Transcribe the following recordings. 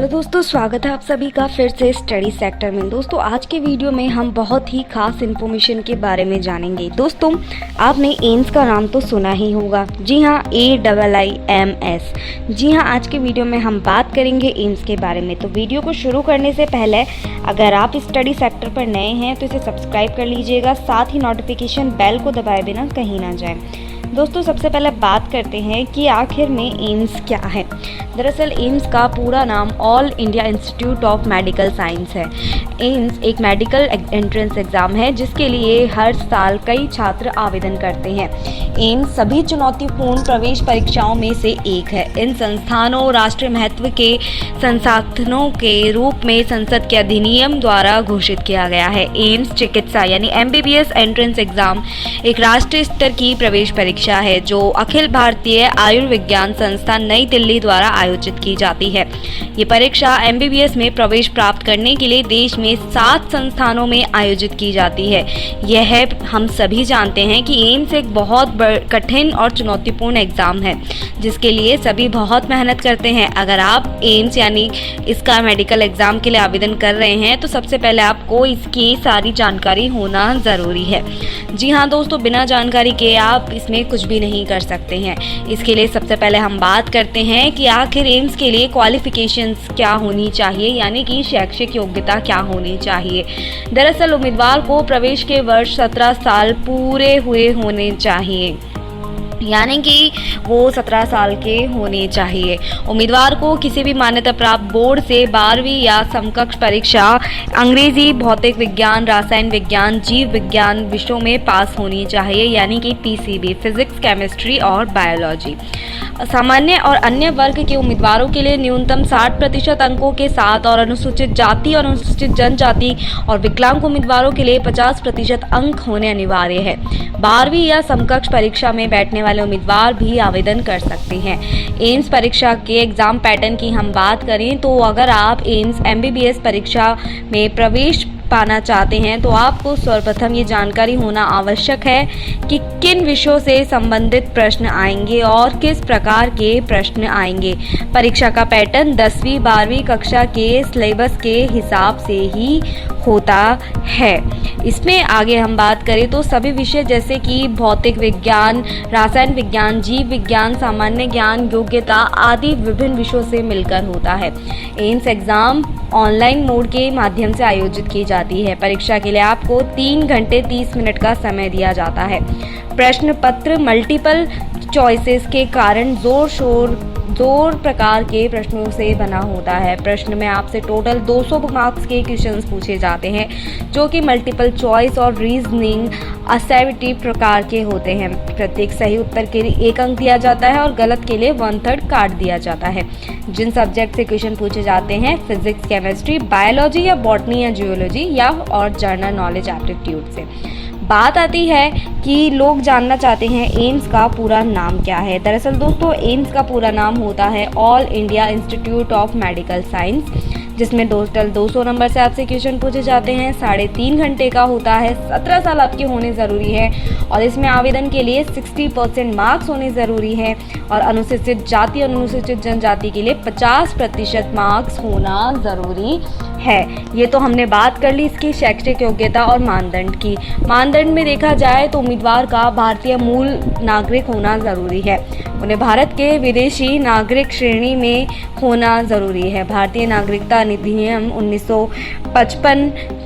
Hello दोस्तों, स्वागत है आप सभी का फिर से स्टडी सेक्टर में। दोस्तों आज के वीडियो में हम बहुत ही खास इन्फॉर्मेशन के बारे में जानेंगे। दोस्तों आपने एम्स का नाम तो सुना ही होगा। जी हाँ, AIIMS। जी हाँ, आज के वीडियो में हम बात करेंगे एम्स के बारे में। तो वीडियो को शुरू करने से पहले अगर आप स्टडी सेक्टर पर नए हैं तो इसे सब्सक्राइब कर लीजिएगा, साथ ही नोटिफिकेशन बेल को दबाए बिना कहीं ना जाए। दोस्तों सबसे पहले बात करते हैं कि आखिर में एम्स क्या है। दरअसल एम्स का पूरा नाम all India institute of medical science है। एम्स एक मेडिकल एंट्रेंस एग्ज़ाम है जिसके लिए हर साल कई छात्र आवेदन करते हैं। एम्स सभी चुनौतीपूर्ण प्रवेश परीक्षाओं में से एक है। इन संस्थानों राष्ट्रीय महत्व के संस्थानों के रूप में संसद के अधिनियम द्वारा घोषित किया गया है। एम्स चिकित्सा यानी MBBS एंट्रेंस एग्ज़ाम एक राष्ट्रीय स्तर की प्रवेश परीक्षा है जो अखिल भारतीय आयुर्विज्ञान संस्थान नई दिल्ली द्वारा आयोजित की जाती है। ये परीक्षा MBBS में प्रवेश प्राप्त करने के लिए देश में 7 संस्थानों में आयोजित की जाती है। यह हम सभी जानते हैं कि एम्स एक बहुत कठिन और चुनौतीपूर्ण एग्जाम है जिसके लिए सभी बहुत मेहनत करते हैं। अगर आप एम्स यानी इसका मेडिकल एग्जाम के लिए आवेदन कर रहे हैं तो सबसे पहले आपको इसकी सारी जानकारी होना ज़रूरी है। जी हाँ दोस्तों, बिना जानकारी के आप इसमें कुछ भी नहीं कर सकते हैं। इसके लिए सबसे पहले हम बात करते हैं कि आखिर एम्स के लिए क्वालिफिकेशंस क्या होनी चाहिए, यानी कि शैक्षिक योग्यता क्या होनी चाहिए। दरअसल उम्मीदवार को प्रवेश के वर्ष 17 साल पूरे हुए होने चाहिए, यानी कि वो 17 साल के होने चाहिए। उम्मीदवार को किसी भी मान्यता प्राप्त बोर्ड से 12वीं या समकक्ष परीक्षा अंग्रेजी, भौतिक विज्ञान, रसायन विज्ञान, जीव विज्ञान विषयों में पास होनी चाहिए, यानी कि PCB, फिजिक्स, केमिस्ट्री और बायोलॉजी। सामान्य और अन्य वर्ग के उम्मीदवारों के लिए न्यूनतम 60% अंकों के साथ और अनुसूचित जाति और अनुसूचित जनजाति और विकलांग उम्मीदवारों के लिए 50% अंक होने अनिवार्य है। 12वीं या समकक्ष परीक्षा में बैठने वाले उम्मीदवार भी आवेदन कर सकते हैं। एम्स परीक्षा के एग्जाम पैटर्न की हम बात करें तो अगर आप एम्स MBBS परीक्षा में प्रवेश पाना चाहते हैं तो आपको सर्वप्रथम ये जानकारी होना आवश्यक है कि किन विषयों से संबंधित प्रश्न आएंगे और किस प्रकार के प्रश्न आएंगे। परीक्षा का पैटर्न 10वीं 12वीं कक्षा के सिलेबस के हिसाब से ही होता है। इसमें आगे हम बात करें तो सभी विषय जैसे कि भौतिक विज्ञान, रसायन विज्ञान, जीव विज्ञान, सामान्य ज्ञान, योग्यता आदि विभिन्न विषयों से मिलकर होता है। एम्स एग्जाम ऑनलाइन मोड के माध्यम से आयोजित की जाती है। परीक्षा के लिए आपको 3 घंटे 30 मिनट का समय दिया जाता है। प्रश्न पत्र मल्टीपल चॉइसेस के कारण जोर प्रकार के प्रश्नों से बना होता है। प्रश्न में आपसे टोटल 200 मार्क्स के क्वेश्चंस पूछे जाते हैं जो कि मल्टीपल चॉइस और रीजनिंग असर्टिव प्रकार के होते हैं। प्रत्येक सही उत्तर के लिए 1 अंक दिया जाता है और गलत के लिए 1/3 काट दिया जाता है। जिन सब्जेक्ट से क्वेश्चन पूछे जाते हैं फिजिक्स, केमिस्ट्री, बायोलॉजी या बॉटनी या जियोलॉजी या और जनरल नॉलेज एप्टीट्यूड से। बात आती है कि लोग जानना चाहते हैं एम्स का पूरा नाम क्या है। दरअसल दोस्तों एम्स का पूरा नाम होता है all India institute of medical science, जिसमें टोटल 200 नंबर से आपसे क्वेश्चन पूछे जाते हैं। 3.5 घंटे का होता है। 17 साल आपके होने ज़रूरी है और इसमें आवेदन के लिए 60% मार्क्स होने ज़रूरी है और अनुसूचित जाति और अनुसूचित जनजाति के लिए 50% मार्क्स होना ज़रूरी है। ये तो हमने बात कर ली इसकी शैक्षिक योग्यता और मानदंड की। मानदंड में देखा जाए तो उम्मीदवार का भारतीय मूल नागरिक होना ज़रूरी है। उन्हें भारत के विदेशी नागरिक श्रेणी में होना ज़रूरी है। भारतीय नागरिकता अधिनियम 1955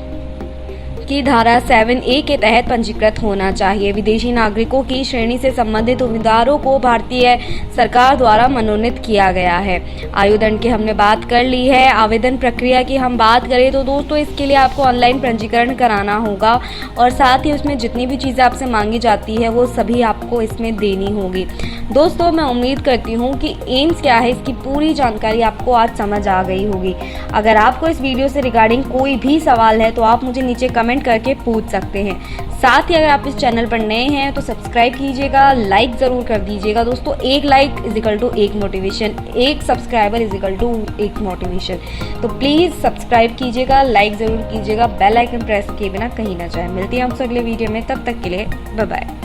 की धारा 7A के तहत पंजीकृत होना चाहिए। विदेशी नागरिकों की श्रेणी से संबंधित उम्मीदवारों को भारतीय सरकार द्वारा मनोनीत किया गया है। आयु दंड की हमने बात कर ली है। आवेदन प्रक्रिया की हम बात करें तो दोस्तों इसके लिए आपको ऑनलाइन पंजीकरण कराना होगा और साथ ही उसमें जितनी भी चीज़ें आपसे मांगी जाती है वो सभी आपको इसमें देनी होगी। दोस्तों मैं उम्मीद करती हूँ कि एम्स क्या है इसकी पूरी जानकारी आपको आज समझ आ गई होगी। अगर आपको इस वीडियो से रिगार्डिंग कोई भी सवाल है तो आप मुझे नीचे कमेंट करके पूछ सकते हैं। साथ ही अगर आप इस चैनल पर नए हैं तो सब्सक्राइब कीजिएगा, लाइक ज़रूर कर दीजिएगा। दोस्तों 1 लाइक = 1 मोटिवेशन, 1 सब्सक्राइबर = 1 मोटिवेशन। तो प्लीज़ सब्सक्राइब कीजिएगा, लाइक ज़रूर कीजिएगा, बेल आइकन प्रेस किए बिना कहीं ना जाए। मिलती हैं आपसे अगले वीडियो में, तब तक के लिए बाय बाय।